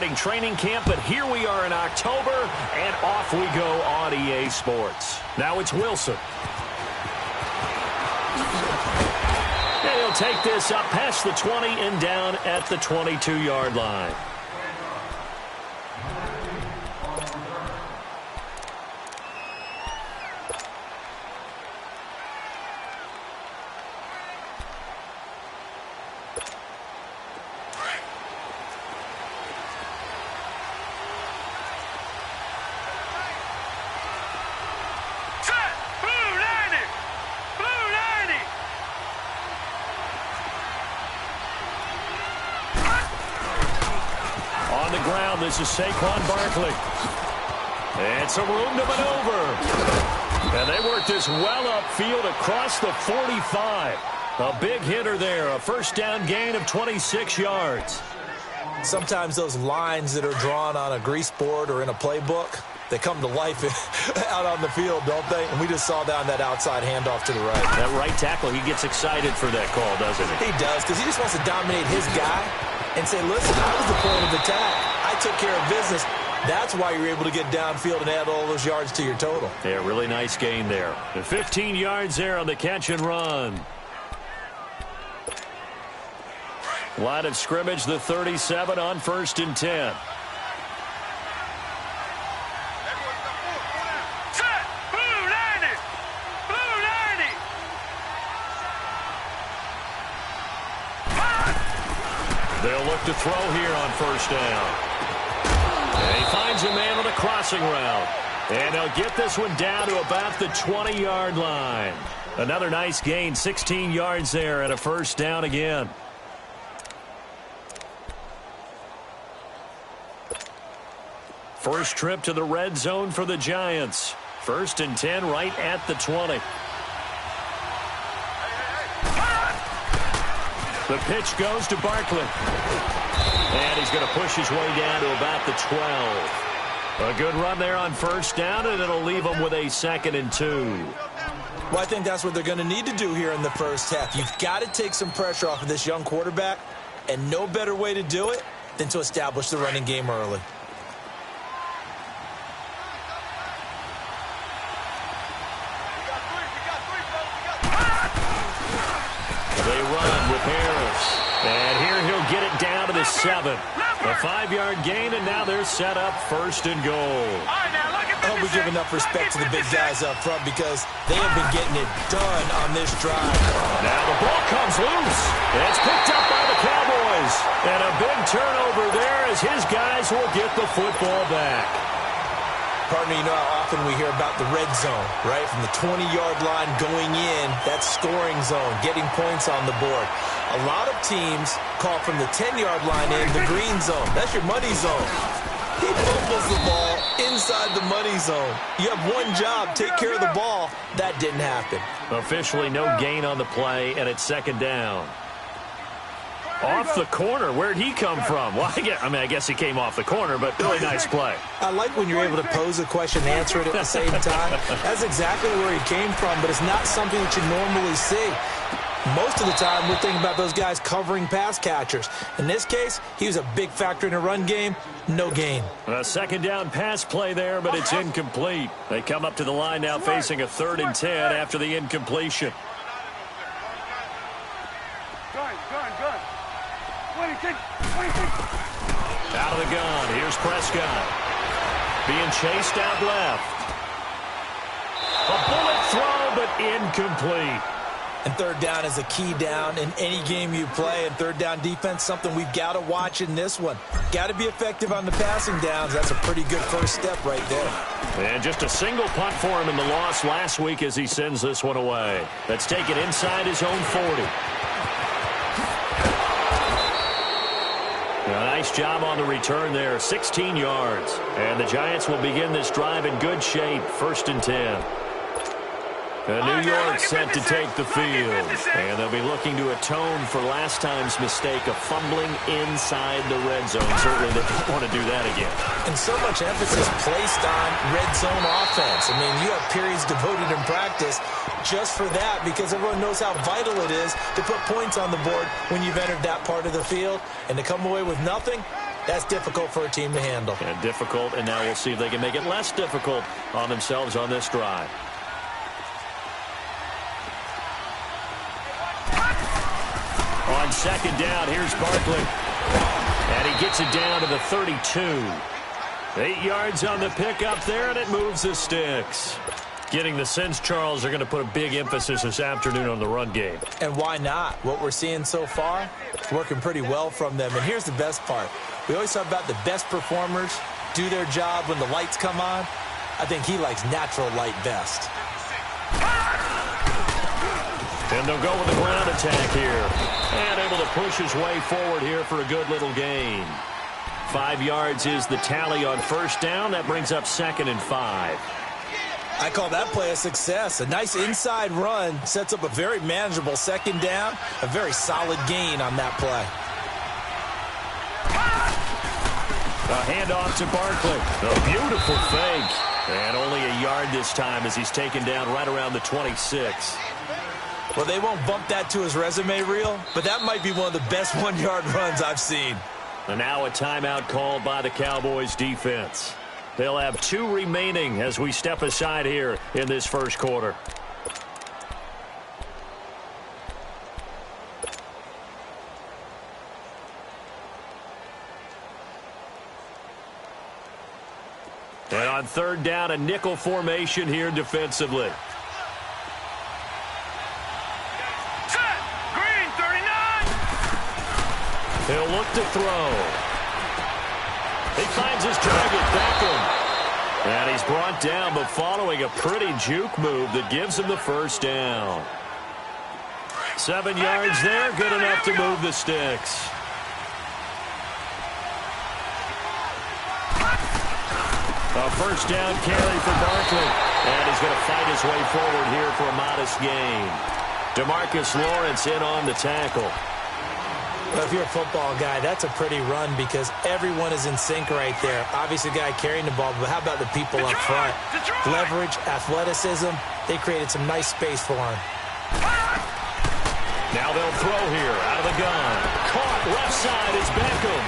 starting training camp, but here we are in October, and off we go on EA Sports. Now it's Wilson. And he'll take this up past the 20 and down at the 22-yard line. This is Saquon Barkley. It's a room to maneuver. And they work this well upfield across the 45. A big hitter there. A first down gain of 26 yards. Sometimes those lines that are drawn on a grease board or in a playbook, they come to life out on the field, don't they? And we just saw that on that outside handoff to the right. That right tackle, he gets excited for that call, doesn't he? He does, because he just wants to dominate his guy and say, listen, I was the point of attack. I took care of business. That's why you're able to get downfield and add all those yards to your total. Yeah, really nice gain there. The 15 yards there on the catch and run. Line of scrimmage, the 37 on 1st and 10. They'll look to throw here on 1st down. And he finds a man on the crossing route. And they'll get this one down to about the 20-yard line. Another nice gain, 16 yards there and a 1st down again. First trip to the red zone for the Giants. 1st and 10 right at the 20. The pitch goes to Barkley. And he's going to push his way down to about the 12. A good run there on 1st down, and it'll leave him with a 2nd and 2. Well, I think that's what they're going to need to do here in the first half. You've got to take some pressure off of this young quarterback, and no better way to do it than to establish the running game early. They run with Harris. And here he'll get it down to the 7. A 5-yard gain, and now they're set up 1st and goal. I hope we give enough respect to the big guys up front because they have been getting it done on this drive. Now the ball comes loose. It's picked up by the Cowboys. And a big turnover there as his guys will get the football back. Partner, you know how often we hear about the red zone, right? From the 20-yard line going in, that's scoring zone, getting points on the board. A lot of teams call from the 10-yard line in the green zone. That's your money zone. He fumbles the ball inside the money zone. You have one job, take care of the ball. That didn't happen. Officially no gain on the play, and it's 2nd down. Off the corner. Where'd he come from? Well, I guess he came off the corner, but really nice play. I like when you're able to pose a question and answer it at the same time. That's exactly where he came from, but it's not something that you normally see. Most of the time, we're thinking about those guys covering pass catchers. In this case, he was a big factor in the run game. No gain. A 2nd down pass play there, but it's incomplete. They come up to the line now facing a 3rd and 10 after the incompletion. Out of the gun. Here's Prescott. Being chased out left. A bullet throw, but incomplete. And 3rd down is a key down in any game you play. And 3rd down defense, something we've got to watch in this one. Got to be effective on the passing downs. That's a pretty good first step right there. And just a single punt for him in the loss last week as he sends this one away. Let's take it inside his own 40. A nice job on the return there, 16 yards. And the Giants will begin this drive in good shape, 1st and 10. New York set to take the field. And they'll be looking to atone for last time's mistake of fumbling inside the red zone. Certainly they don't want to do that again. And so much emphasis placed on red zone offense. I mean, you have periods devoted in practice just for that because everyone knows how vital it is to put points on the board when you've entered that part of the field. And to come away with nothing, That's difficult for a team to handle. And difficult, and now we'll see if they can make it less difficult on themselves on this drive. On second down, here's Barkley. And he gets it down to the 32. 8 yards on the pickup there, and it moves the sticks. Getting the sense, Charles, they're going to put a big emphasis this afternoon on the run game. And why not? What we're seeing so far, it's working pretty well from them. And here's the best part. We always talk about the best performers do their job when the lights come on. I think he likes natural light best. And they'll go with the ground attack here. And able to push his way forward here for a good little gain. 5 yards is the tally on first down. That brings up 2nd and 5. I call that play a success. A nice inside run sets up a very manageable second down. A very solid gain on that play. A handoff to Barkley. A beautiful fake. And only a yard this time as he's taken down right around the 26. Well, they won't bump that to his resume reel, but that might be one of the best 1-yard runs I've seen. And now a timeout called by the Cowboys defense. They'll have 2 remaining as we step aside here in this first quarter. And on third down, a nickel formation here defensively. Set. Green, 39. He'll look to throw. He finds his target, Beckham. And he's brought down, but following a pretty juke move that gives him the first down. 7 yards there, good enough to move the sticks. A first down carry for Barkley. And he's going to fight his way forward here for a modest gain. DeMarcus Lawrence in on the tackle. Well, if you're a football guy, that's a pretty run because everyone is in sync right there. Obviously, the guy carrying the ball, but how about the people up front? Leverage, athleticism, they created some nice space for him. Now they'll throw here out of the gun. Caught left side is Beckham.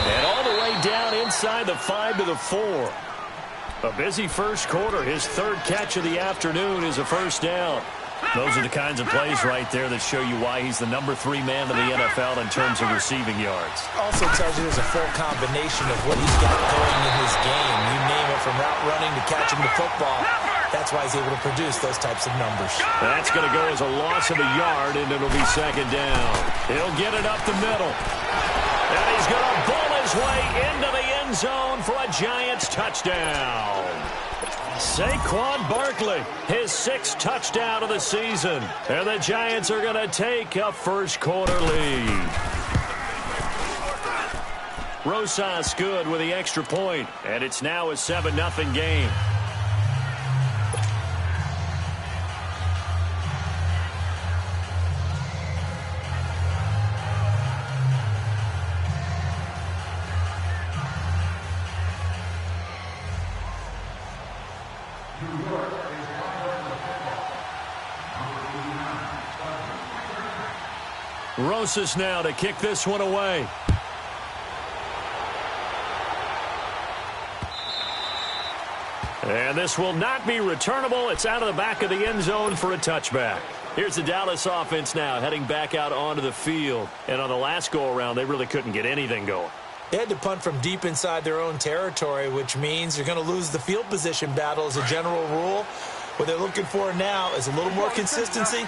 And all the way down inside the 5 to the 4. A busy first quarter. His 3rd catch of the afternoon is a first down. Those are the kinds of plays right there that show you why he's the number 3 man in the NFL in terms of receiving yards. Also tells you there's a full combination of what he's got going in his game. You name it, from route running to catching the football. That's why he's able to produce those types of numbers. That's going to go as a loss of a yard, and it'll be 2nd down. He'll get it up the middle. And he's going to bull his way into the end zone for a Giants touchdown. Saquon Barkley, his 6th touchdown of the season. And the Giants are going to take a first quarter lead. Rosas good with the extra point, and it's now a 7-0 game. Rosas now to kick this one away. And this will not be returnable. It's out of the back of the end zone for a touchback. Here's the Dallas offense now heading back out onto the field. And on the last go-around, they really couldn't get anything going. They had to punt from deep inside their own territory, which means you're going to lose the field position battle as a general rule. What they're looking for now is a little more consistency,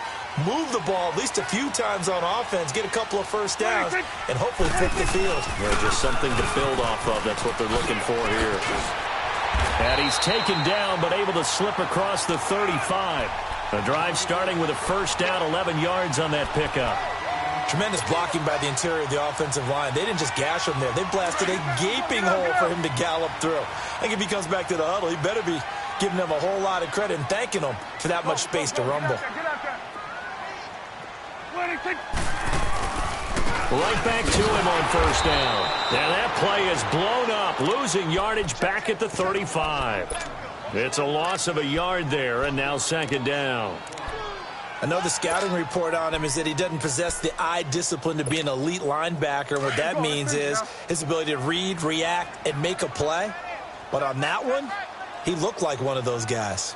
move the ball at least a few times on offense, get a couple of first downs, and hopefully flip the field. Yeah, just something to build off of. That's what they're looking for here. And he's taken down, but able to slip across the 35. The drive starting with a first down, 11 yards on that pickup. Tremendous blocking by the interior of the offensive line. They didn't just gash him there. They blasted a gaping hole for him to gallop through. I think if he comes back to the huddle, he better be giving them a whole lot of credit and thanking them for that much space to rumble. Right back to him on first down. And that play is blown up, losing yardage back at the 35. It's a loss of a yard there, and now 2nd down. I know the scouting report on him is that he doesn't possess the eye discipline to be an elite linebacker. And what that means is his ability to read, react, and make a play. But on that one, he looked like one of those guys.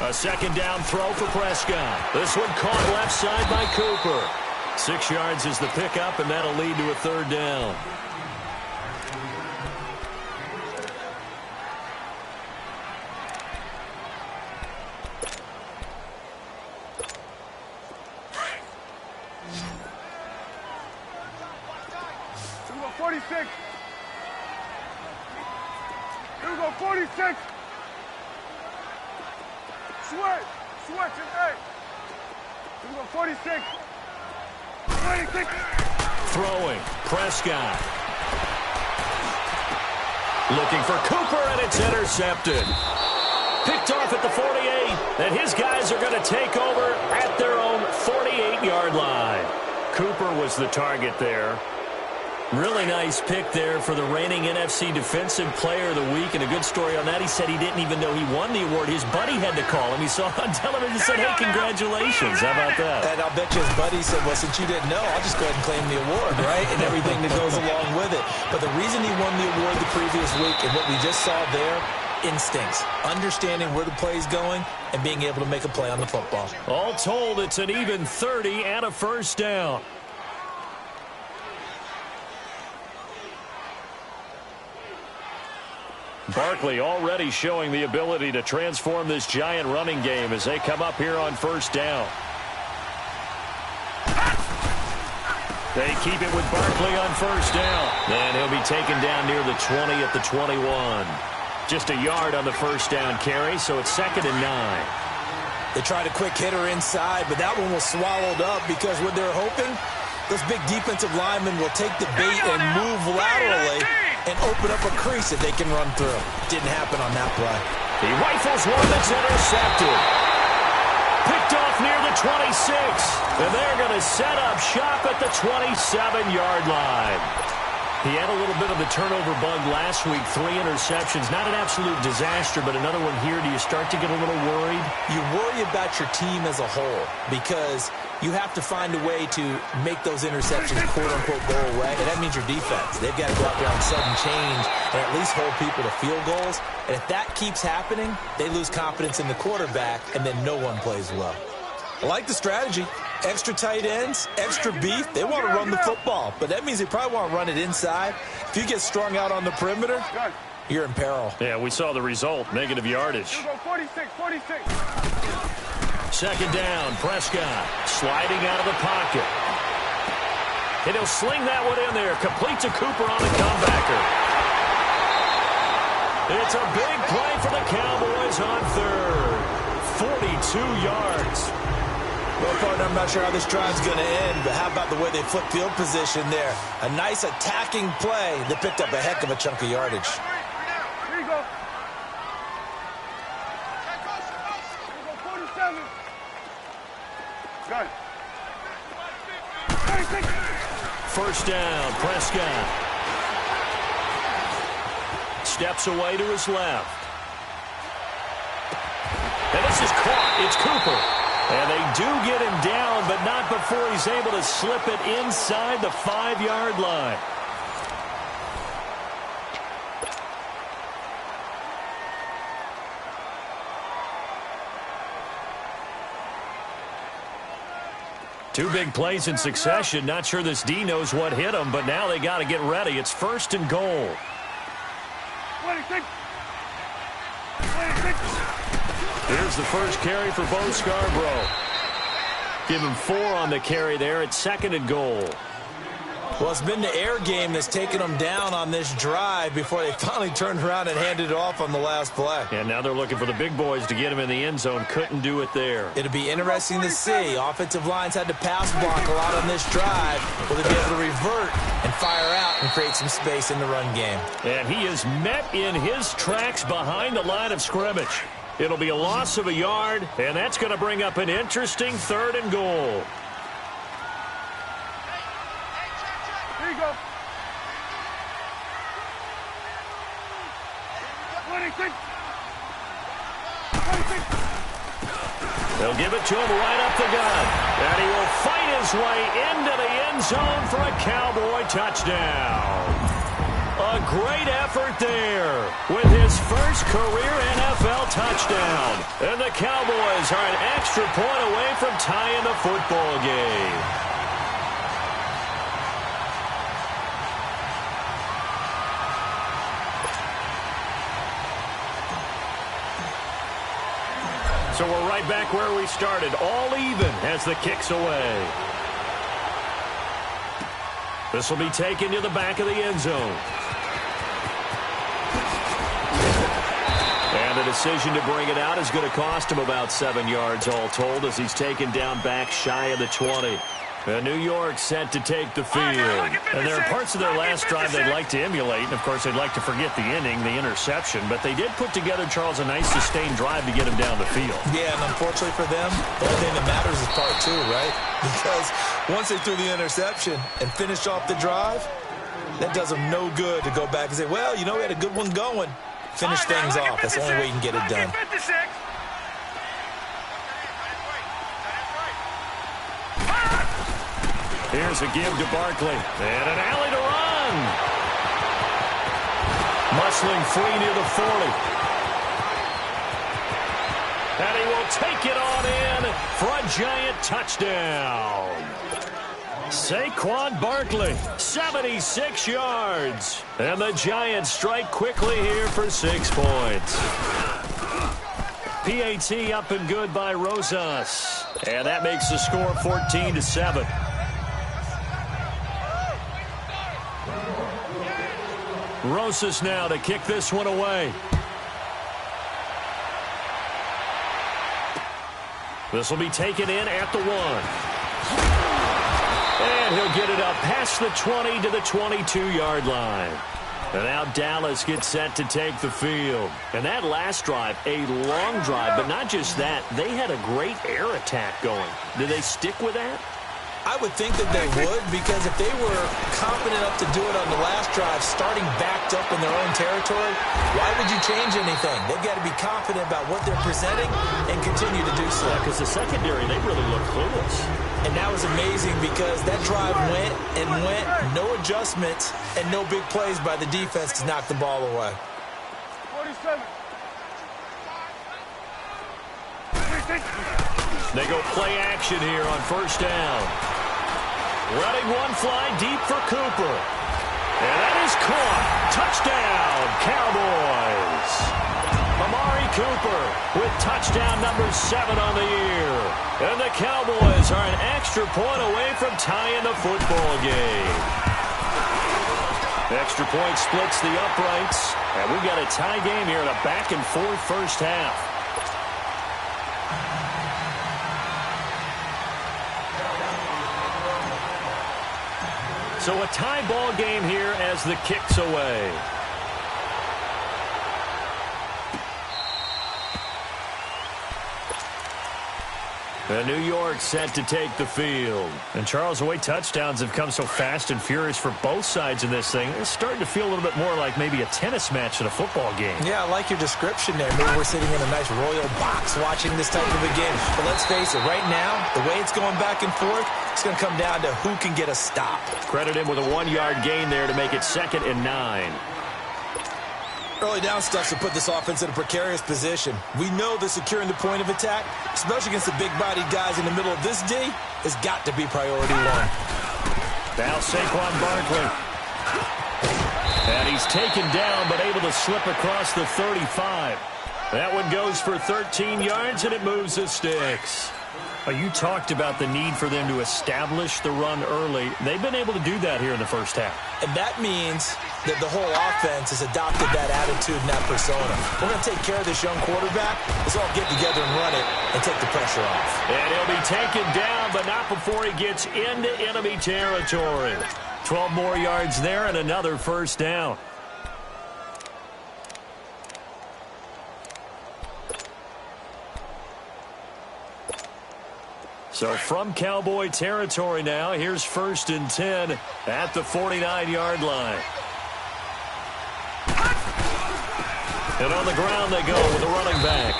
A second down throw for Prescott. This one caught left side by Cooper. 6 yards is the pickup, and that'll lead to a third down. Here we go, 46. Here we go, 46. Switch, and hey. Here we go, 46. 46. Throwing, Prescott. Looking for Cooper, and it's intercepted. Picked off at the 48, and his guys are going to take over at their own 48-yard line. Cooper was the target there. Really nice pick there for the reigning NFC Defensive Player of the Week, and a good story on that. He said he didn't even know he won the award. His buddy had to call him. He saw it on television and said, hey, congratulations. How about that? And I'll bet you his buddy said, well, since you didn't know, I'll just go ahead and claim the award, right? And everything that goes along with it. But the reason he won the award the previous week and what we just saw there, instincts, understanding where the play is going and being able to make a play on the football. All told, it's an even 30 and a first down. Barkley already showing the ability to transform this Giant running game as they come up here on first down. They keep it with Barkley on first down. And he'll be taken down near the 20 at the 21. Just a yard on the first down carry, so it's 2nd and 9. They tried a quick hitter inside, but that one was swallowed up because what they're hoping, those big defensive linemen will take the bait and move laterally and open up a crease that they can run through. Didn't happen on that play. He rifles one that's intercepted. Picked off near the 26. And they're going to set up shop at the 27-yard line. He had a little bit of the turnover bug last week. 3 interceptions. Not an absolute disaster, but another one here. Do you start to get a little worried? You worry about your team as a whole because you have to find a way to make those interceptions, quote-unquote, go away. And that means your defense. They've got to go out there on sudden change and at least hold people to field goals. And if that keeps happening, they lose confidence in the quarterback, and then no one plays well. I like the strategy. Extra tight ends, extra beef. They want to run the football, but that means they probably want to run it inside. If you get strung out on the perimeter, you're in peril. Yeah, we saw the result, negative yardage. 46. Second down, Prescott sliding out of the pocket. And he'll sling that one in there. Complete to Cooper on the comebacker. It's a big play for the Cowboys on third. 42 yards. Well, partner, I'm not sure how this drive's going to end, but how about the way they flip field position there? A nice attacking play that picked up a heck of a chunk of yardage. Here you go. 47. Got it. 36. First down, Prescott. Steps away to his left. And this is caught. It's Cooper. And they do get him down, but not before he's able to slip it inside the 5-yard line. Two big plays in succession. Not sure this D knows what hit him, but now they got to get ready. It's 1st and goal. 26. Here's the first carry for Bo Scarborough. Give him 4 on the carry there. It's 2nd and goal. Well, it's been the air game that's taken them down on this drive before they finally turned around and handed it off on the last play. And now they're looking for the big boys to get him in the end zone. Couldn't do it there. It'll be interesting to see. Offensive lines had to pass block a lot on this drive. Will they be able to revert and fire out and create some space in the run game? And he is met in his tracks behind the line of scrimmage. It'll be a loss of a yard, and that's going to bring up an interesting 3rd and goal. Here you go. 26. They'll give it to him right up the gut. And he will fight his way into the end zone for a Cowboy touchdown. A great effort there with his first career NFL touchdown. And the Cowboys are an extra point away from tying the football game. So we're right back where we started, all even as the kick's away. This will be taken to the back of the end zone. And the decision to bring it out is going to cost him about 7 yards all told as he's taken down back shy of the 20. And New York set to take the field. And there are parts of their last drive they'd like to emulate. And, of course, they'd like to forget the inning, the interception. But they did put together, Charles, a nice sustained drive to get him down the field. Yeah, and unfortunately for them, the only thing that matters is part two, right? Because once they threw the interception and finished off the drive, that does them no good to go back and say, well, you know, we had a good one going. Finish things off. That's the only way you can get it done. Here's a give to Barkley. And an alley to run. Muscling free near the 40. And he will take it on in for a giant touchdown. Saquon Barkley, 76 yards. And the Giants strike quickly here for 6 points. PAT up and good by Rosas. And that makes the score 14-7. Rosas now to kick this one away. This will be taken in at the 1. And he'll get it up past the 20 to the 22-yard line. And now Dallas gets set to take the field. And that last drive, a long drive, but not just that. They had a great air attack going. Did they stick with that? I would think that they would, because if they were confident enough to do it on the last drive, starting backed up in their own territory, why would you change anything? They've got to be confident about what they're presenting and continue to do so. Because the secondary, they really look clueless. And that was amazing because that drive went and went, no adjustments, and no big plays by the defense to knock the ball away. 47. They go play action here on first down. Running one fly deep for Cooper. And that is caught. Touchdown, Cowboys. Amari Cooper with touchdown number 7 on the year. And the Cowboys are an extra point away from tying the football game. Extra point splits the uprights. And we've got a tie game here in a back-and-forth first half. So a tie ball game here as the kick's away. And New York set to take the field. And Charles, the way touchdowns have come so fast and furious for both sides in this thing, it's starting to feel a little bit more like maybe a tennis match than a football game. Yeah, I like your description there. Maybe we're sitting in a nice royal box watching this type of a game. But let's face it, right now, the way it's going back and forth, it's going to come down to who can get a stop. Credit him with a 1-yard gain there to make it 2nd and 9. Early down stuff to put this offense in a precarious position. We know that securing the point of attack, especially against the big-bodied guys in the middle of this D, has got to be priority 1. Now Saquon Barkley. And he's taken down, but able to slip across the 35. That one goes for 13 yards, and it moves the sticks. You talked about the need for them to establish the run early. They've been able to do that here in the first half. And that means that the whole offense has adopted that attitude and that persona. We're going to take care of this young quarterback. Let's all get together and run it and take the pressure off. And he'll be taken down, but not before he gets into enemy territory. 12 more yards there and another first down. So from Cowboy territory now, here's 1st and 10 at the 49-yard line. And on the ground they go with the running back.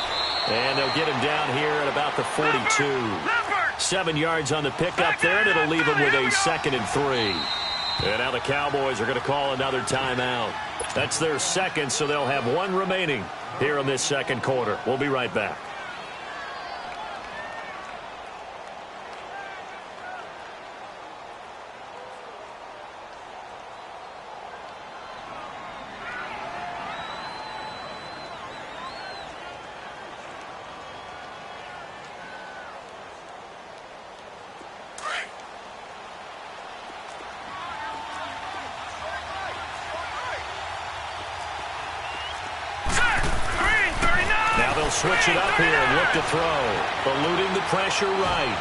And they'll get him down here at about the 42. 7 yards on the pickup there, and it'll leave him with a 2nd and 3. And now the Cowboys are going to call another timeout. That's their second, so they'll have one remaining here in this second quarter. We'll be right back. Switch it up here and look to throw. Eluding the pressure right.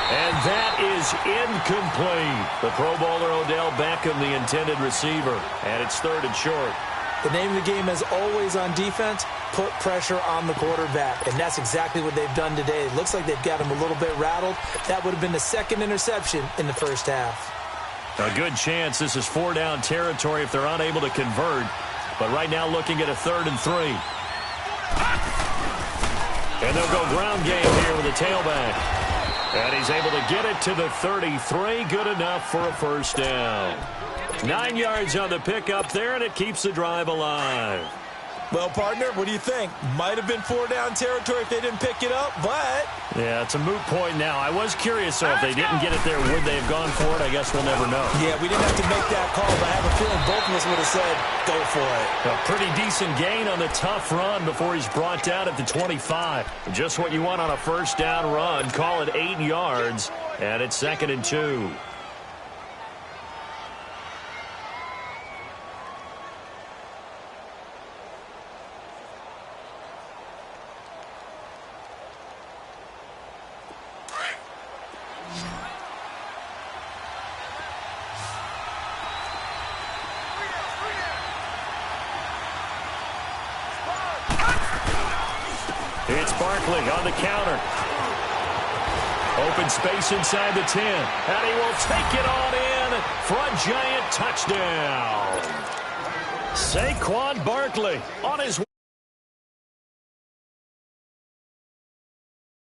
And that is incomplete. The Pro Bowler Odell Beckham, the intended receiver. And it's 3rd and short. The name of the game is always on defense, put pressure on the quarterback. And that's exactly what they've done today. It looks like they've got him a little bit rattled. That would have been the 2nd interception in the first half. A good chance this is 4-down territory if they're unable to convert. But right now looking at a 3rd and 3. And they'll go ground game here with the tailback. And he's able to get it to the 33. Good enough for a first down. 9 yards on the pickup there, and it keeps the drive alive. Well, partner, what do you think? Might have been 4-down territory if they didn't pick it up, but... Yeah, it's a moot point now. I was curious, so if they didn't get it there, would they have gone for it? I guess we'll never know. Yeah, we didn't have to make that call, but I have a feeling both of us would have said, go for it. A pretty decent gain on the tough run before he's brought down at the 25. Just what you want on a first down run. Call it 8 yards, and it's 2nd and 2. It's Barkley on the counter. Open space inside the 10. And he will take it on in for a giant touchdown. Saquon Barkley on his